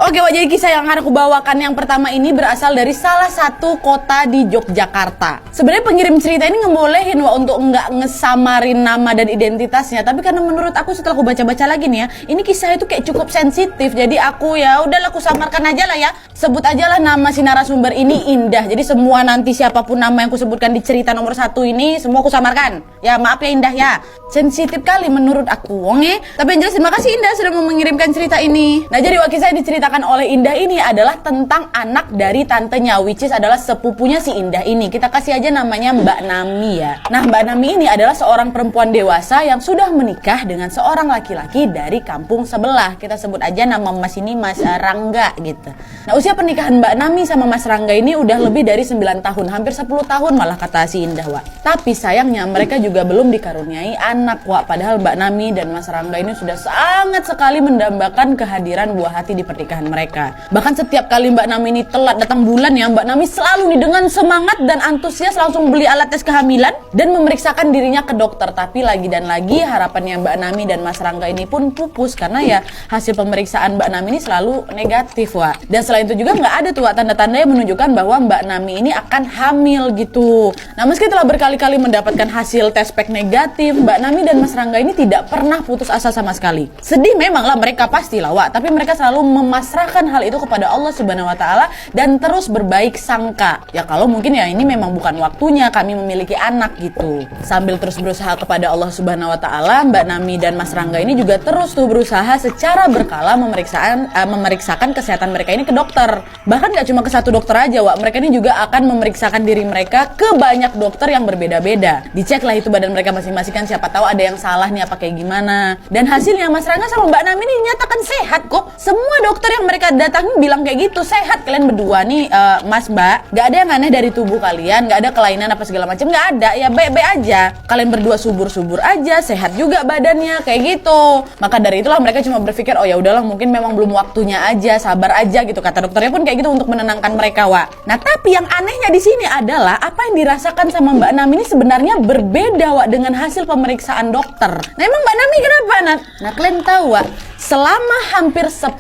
Oke, jadi kisah yang akan aku bawakan yang pertama ini berasal dari salah satu kota di Yogyakarta. Sebenarnya pengirim cerita ini ngebolehin untuk nggak ngesamarin nama dan identitasnya, tapi karena menurut aku setelah aku baca-baca lagi nih ya, ini kisah itu kayak cukup sensitif. Jadi aku ya udahlah aku samarkan aja lah ya. Sebut aja lah nama si narasumber ini Indah. Jadi semua nanti siapapun nama yang aku sebutkan di cerita nomor 1 ini semua aku samarkan. Ya maaf ya Indah ya. Sensitif kali menurut aku, Tapi yang jelas terima kasih Indah sudah mau mengirimkan cerita ini. Nah, jadi kisah yang diceritakan oleh Indah ini adalah tentang anak dari tantenya, which is adalah sepupunya si Indah ini. Kita kasih aja namanya Mbak Nami ya. Nah, Mbak Nami ini adalah seorang perempuan dewasa yang sudah menikah dengan seorang laki-laki dari kampung sebelah. Kita sebut aja nama Mas ini Mas Rangga gitu. Nah, usia pernikahan Mbak Nami sama Mas Rangga ini udah lebih dari 9 tahun, hampir 10 tahun malah kata si Indah, Wak. Tapi sayangnya mereka juga belum dikaruniai anak, Wak. Padahal Mbak Nami dan Mas Rangga ini sudah sangat sekali mendambakan kehadiran buah hati di pernikahan mereka. Bahkan setiap kali Mbak Nami ini telat datang bulan ya, Mbak Nami selalu nih dengan semangat dan antusias langsung beli alat tes kehamilan dan memeriksakan dirinya ke dokter. Tapi lagi dan lagi harapannya Mbak Nami dan Mas Rangga ini pun pupus karena ya hasil pemeriksaan Mbak Nami ini selalu negatif, Wak. Dan selain itu juga nggak ada tuh Wak, tanda-tanda yang menunjukkan bahwa Mbak Nami ini akan hamil gitu. Nah, meski telah berkali-kali mendapatkan hasil tes pack negatif, Mbak Nami dan Mas Rangga ini tidak pernah putus asa sama sekali. Sedih memang lah mereka pastilah, Wak, tapi mereka selalu memasrahkan hal itu kepada Allah Subhanahu wa taala dan terus berbaik sangka. Ya kalau mungkin ya ini memang bukan waktunya kami memiliki anak gitu. Sambil terus berusaha kepada Allah Subhanahu wa taala, Mbak Nami dan Mas Rangga ini juga terus tuh berusaha secara berkala memeriksakan kesehatan mereka ini ke dokter. Bahkan gak cuma ke satu dokter aja, Wak. Mereka ini juga akan memeriksakan diri mereka ke banyak dokter yang berbeda-beda. Dicek lah itu badan mereka masing-masing kan, siapa tahu ada yang salah nih apa kayak gimana. Dan hasilnya Mas Rangga sama Mbak Nami ini nyatakan sehat kok. Semua dokter yang mereka datangi bilang kayak gitu, sehat kalian berdua nih Mas Mbak. Gak ada yang aneh dari tubuh kalian, gak ada kelainan apa segala macam, gak ada. Ya baik-baik aja. Kalian berdua subur-subur aja, sehat juga badannya kayak gitu. Maka dari itulah mereka cuma berpikir, oh ya udahlah mungkin memang belum waktunya aja, sabar aja gitu. Kata dokternya pun kayak gitu untuk menenangkan mereka, Wak. Nah, tapi yang anehnya di sini adalah apa yang dirasakan sama Mbak Nami ini sebenarnya berbeda, Wak, dengan hasil pemeriksaan dokter. Nah, emang Mbak Nami kenapa, Nat? Nah, kalian tahu, Wak, selama hampir 10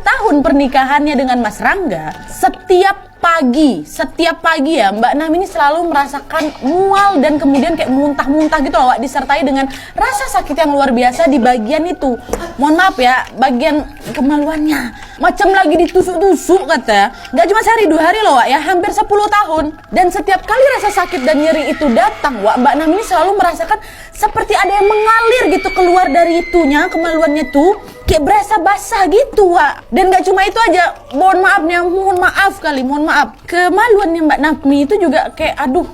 tahun pernikahannya dengan Mas Rangga, setiap pagi ya Mbak Nami ini selalu merasakan mual dan kemudian kayak muntah-muntah gitu loh, Wak, disertai dengan rasa sakit yang luar biasa di bagian itu. Mohon maaf ya, bagian kemaluannya macam lagi ditusuk-tusuk katanya. Gak cuma sehari 2 hari loh, Wak, ya, hampir 10 tahun. Dan setiap kali rasa sakit dan nyeri itu datang, Wak, Mbak Nami ini selalu merasakan seperti ada yang mengalir gitu keluar dari itunya, kemaluannya tuh kayak berasa basah gitu, Wak. Dan gak cuma itu aja, mohon maaf, kemaluannya Mbak Nami itu juga kayak aduh,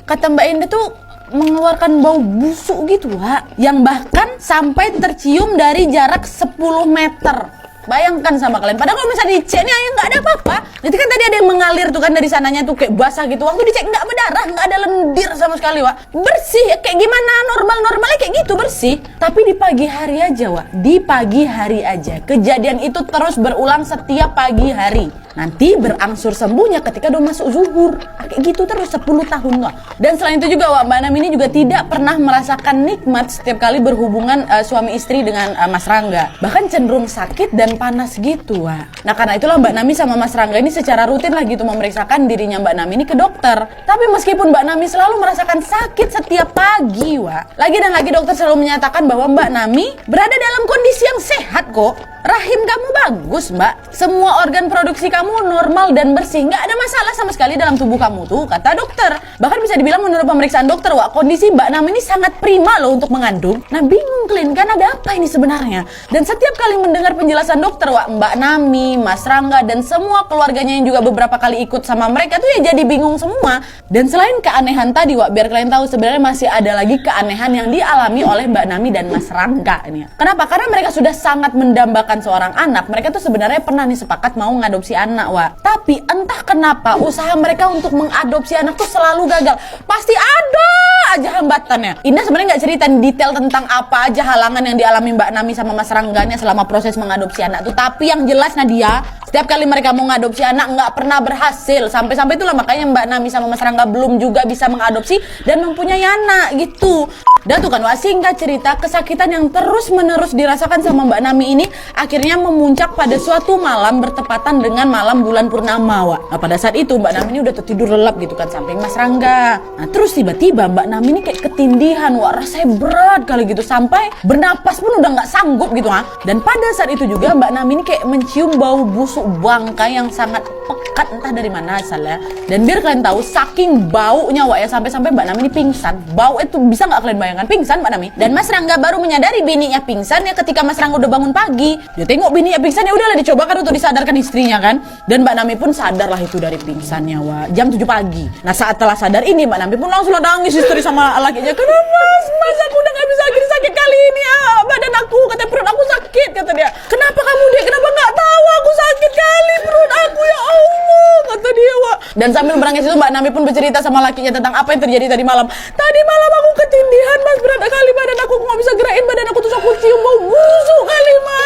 kata Mbak Indah tuh mengeluarkan bau busuk gitu, Wak, yang bahkan sampai tercium dari jarak 10 meter. Bayangkan sama kalian, padahal kalau misalnya dicek nih nggak ada apa-apa. Jadi kan tadi ada yang mengalir tuh kan dari sananya tuh kayak basah gitu. Waktu dicek nggak berdarah, nggak ada lendir sama sekali, Wak. Bersih, kayak gimana normalnya kayak gitu bersih. Tapi di pagi hari aja, Wak, di pagi hari aja kejadian itu terus berulang setiap pagi hari. Nanti berangsur sembuhnya ketika udah masuk zuhur. Kayak gitu terus 10 tahun, Wak. Dan selain itu juga, Wak, Mbak Nami ini juga tidak pernah merasakan nikmat setiap kali berhubungan suami istri dengan Mas Rangga. Bahkan cenderung sakit dan panas gitu, Wak. Nah, karena itulah Mbak Nami sama Mas Rangga ini secara rutin lah gitu memeriksakan dirinya Mbak Nami ini ke dokter. Tapi meskipun Mbak Nami selalu merasakan sakit setiap pagi, Wak, lagi dan lagi dokter selalu menyatakan bahwa Mbak Nami berada dalam kondisi yang sehat kok. Rahim kamu bagus, Mbak. Semua organ produksi kamu normal dan bersih. Nggak ada masalah sama sekali dalam tubuh kamu tuh, kata dokter. Bahkan bisa dibilang menurut pemeriksaan dokter, Wak, kondisi Mbak Nami ini sangat prima loh untuk mengandung. Nah, bingung kalian kan ada apa ini sebenarnya? Dan setiap kali mendengar penjelasan dokter, Wak, Mbak Nami, Mas Rangga, dan semua keluarganya yang juga beberapa kali ikut sama mereka tuh ya jadi bingung semua. Dan selain keanehan tadi, Wak, biar kalian tahu sebenarnya masih ada lagi keanehan yang dialami oleh Mbak Nami dan Mas Rangga ini. Kenapa? Karena mereka sudah sangat mendambakan seorang anak. Mereka tuh sebenarnya pernah nih sepakat mau ngadopsi anak, Wak. Tapi entah kenapa usaha mereka untuk mengadopsi anak tuh selalu gagal. Pasti ada aja hambatannya. Indah sebenarnya nggak cerita detail tentang apa aja halangan yang dialami Mbak Nami sama Mas Rangganya selama proses mengadopsi anak tuh. Tapi yang jelas, Nadia, setiap kali mereka mau ngadopsi anak nggak pernah berhasil. Sampai-sampai itulah makanya Mbak Nami sama Mas Rangga belum juga bisa mengadopsi dan mempunyai anak gitu. Dan tuh kan Wak, singkat cerita, kesakitan yang terus-menerus dirasakan sama Mbak Nami ini akhirnya memuncak pada suatu malam bertepatan dengan malam bulan purnama, Wak. Nah, pada saat itu Mbak Nami ini udah tertidur lelap gitu kan samping Mas Rangga. Nah, terus tiba-tiba Mbak Nami ini kayak ketindihan, Wak. Rasanya berat kali gitu sampai bernapas pun udah nggak sanggup gitu, ha. Dan pada saat itu juga Mbak Nami ini kayak mencium bau busuk bangkai yang sangat pekat, entah dari mana asalnya. Dan biar kalian tahu, saking baunya, Wak, ya, sampai-sampai Mbak Nami ini pingsan. Bau itu bisa nggak kalian bayangkan? Pingsan Mbak Nami. Dan Mas Rangga baru menyadari bininya pingsan ya ketika Mas Rangga udah bangun pagi. Dia tengok bininya pingsan, ya udahlah dicobakan untuk disadarkan istrinya kan. Dan Mbak Nami pun sadarlah itu dari pingsannya, Wak. Jam 7 pagi. Nah, saat telah sadar ini Mbak Nami pun langsung nangis istri sama lakinya. Kenapa Mas, aku udah gak bisa gini, sakit kali ini ya. Badan aku, kata perut aku sakit, kata dia. Kenapa kamu, Dek? Kenapa gak tahu aku sakit kali perut aku, ya Allah, kata dia, Wak. Dan sambil menangis itu Mbak Nami pun bercerita sama lakinya tentang apa yang terjadi tadi malam. Tadi malam aku ketindihan Mas, berat kali badan aku gak bisa gerakin badan aku, terus aku cium bau busuk kali Mas.